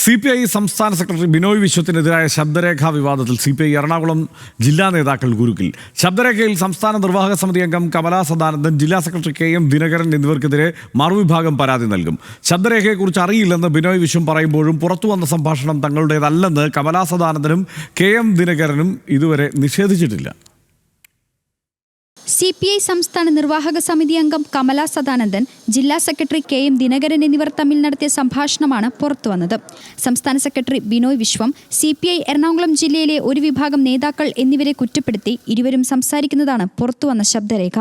CPI സംസ്ഥാന secretary Binoy വിശ്വത്തിനെതിരായ ശബ്ദരേഖാ വിവാദത്തിൽ CPI Ernakulam ജില്ലാ നേതാക്കൾ കുരുക്കിൽ. ശബ്ദരേഖയിൽ സംസ്ഥാന നിർവാഹക സമിതി അംഗം കമലാ സദാനന്ദൻ, ജില്ലാ സെക്രട്ടറി KM ദിനകരൻ എന്നിവർക്കെതിരെ മറുവിഭാഗം പരാതി നൽകും. ശബ്ദരേഖയെക്കുറിച്ച് അറിയില്ലെന്ന് ബിനോയ് വിശ്വം പറയുമ്പോഴും പുറത്തുവന്ന സംഭാഷണം തങ്ങളുടേതല്ലെന്ന് കമലാ സദാനന്ദനും KM ദിനകരനും ഇതുവരെ നിഷേധിച്ചിട്ടില്ല. CPI സംസ്ഥാന നിർവാഹക സമിതി അംഗം കമലാ സദാനന്ദൻ, ജില്ലാ സെക്രട്ടറി KM ദിനകരൻ എന്നിവർ തമ്മിൽ നടത്തിയ സംഭാഷണമാണ് പുറത്തുവന്നത്. സംസ്ഥാന സെക്രട്ടറി ബിനോയ് വിശ്വം, CPI എറണാകുളം ജില്ലയിലെ ഒരു വിഭാഗം നേതാക്കൾ എന്നിവരെ കുറ്റപ്പെടുത്തി ഇരുവരും സംസാരിക്കുന്നതാണ് പുറത്തുവന്ന ശബ്ദരേഖ.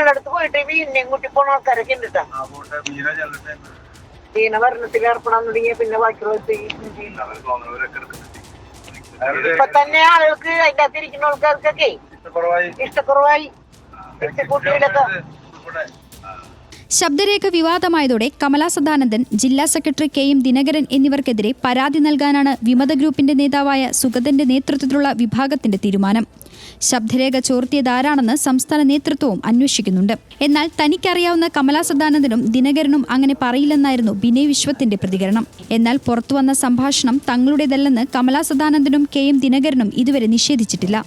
അടുത്ത് പോയിട്ട് വീടിനെങ്ങോട്ടി പോണ ആൾക്കാരൊക്കെ ഉണ്ട് ഭരണത്തിൽ ഏർപ്പെടാൻ തുടങ്ങിയ പിന്നെ ബാക്കിയുള്ള ഇപ്പൊ തന്നെ ആളുകൾക്ക് അതിന്റെ അകത്തിരിക്കുന്ന ആൾക്കാർക്കൊക്കെ ഇഷ്ടക്കുറവായി. ശബ്ദരേഖ വിവാദമായതോടെ കമലാ സദാനന്ദൻ, ജില്ലാ സെക്രട്ടറി KM ദിനകരൻ എന്നിവർക്കെതിരെ പരാതി നൽകാനാണ് വിമത ഗ്രൂപ്പിന്റെ നേതാവായ സുഗതന്റെ നേതൃത്വത്തിലുള്ള വിഭാഗത്തിന്റെ തീരുമാനം. ശബ്ദരേഖ ചോർത്തിയതാരാണെന്ന് സംസ്ഥാന നേതൃത്വവും അന്വേഷിക്കുന്നുണ്ട്. എന്നാൽ തനിക്കറിയാവുന്ന കമലാ സദാനന്ദനും ദിനകരനും അങ്ങനെ പറയില്ലെന്നായിരുന്നു ബിനോയ് വിശ്വത്തിന്റെ പ്രതികരണം. എന്നാൽ പുറത്തുവന്ന സംഭാഷണം തങ്ങളുടേതല്ലെന്ന് കമലാ സദാനന്ദനും KM ദിനകരനും ഇതുവരെ നിഷേധിച്ചിട്ടില്ല.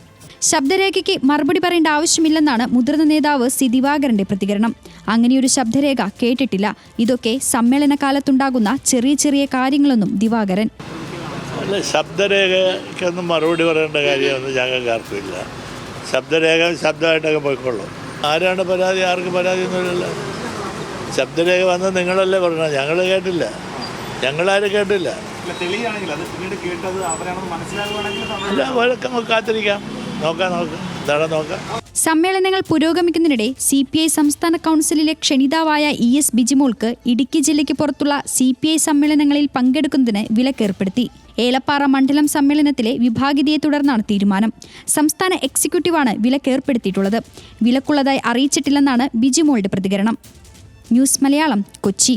ശബ്ദരേഖയ്ക്ക് മറുപടി പറയേണ്ട ആവശ്യമില്ലെന്നാണ് മുതിർന്ന നേതാവ് C ദിവാകരന്റെ പ്രതികരണം. അങ്ങനെയൊരു ശബ്ദരേഖ കേട്ടിട്ടില്ല. ഇതൊക്കെ സമ്മേളന കാലത്തുണ്ടാകുന്ന ചെറിയ ചെറിയ കാര്യങ്ങളൊന്നും ദിവാകരൻ. ശബ്ദരേഖയ്ക്കൊന്നും മറുപടി പറയേണ്ട കാര്യമൊന്നും ഞങ്ങൾക്ക് ആർക്കുമില്ല. ശബ്ദരേഖ ശബ്ദമായിട്ടൊക്കെ പോയിക്കൊള്ളൂ. ആരാണ് പരാതി? ആർക്ക് പരാതിയൊന്നുമില്ലല്ലോ. ശബ്ദരേഖ വന്ന് നിങ്ങളല്ലേ പറഞ്ഞത്, ഞങ്ങൾ കേട്ടില്ല, ഞങ്ങളാരും കേട്ടില്ല. കാത്തിരിക്കാം, നോക്കാം നോക്കാം. സമ്മേളനങ്ങൾ പുരോഗമിക്കുന്നതിനിടെ CPI സംസ്ഥാന കൗൺസിലിലെ ക്ഷണിതാവായ ES ബിജിമോൾക്ക് ഇടുക്കി ജില്ലയ്ക്ക് പുറത്തുള്ള CPI സമ്മേളനങ്ങളിൽ പങ്കെടുക്കുന്നതിന് വിലക്കേർപ്പെടുത്തി. ഏലപ്പാറ മണ്ഡലം സമ്മേളനത്തിലെ വിഭാഗീയതയെ തുടർന്നാണ് തീരുമാനം. സംസ്ഥാന എക്സിക്യൂട്ടീവാണ് വിലക്കേർപ്പെടുത്തിയിട്ടുള്ളത്. വിലക്കുള്ളതായി അറിയിച്ചിട്ടില്ലെന്നാണ് ബിജിമോളുടെ പ്രതികരണം. ന്യൂസ് മലയാളം, കൊച്ചി.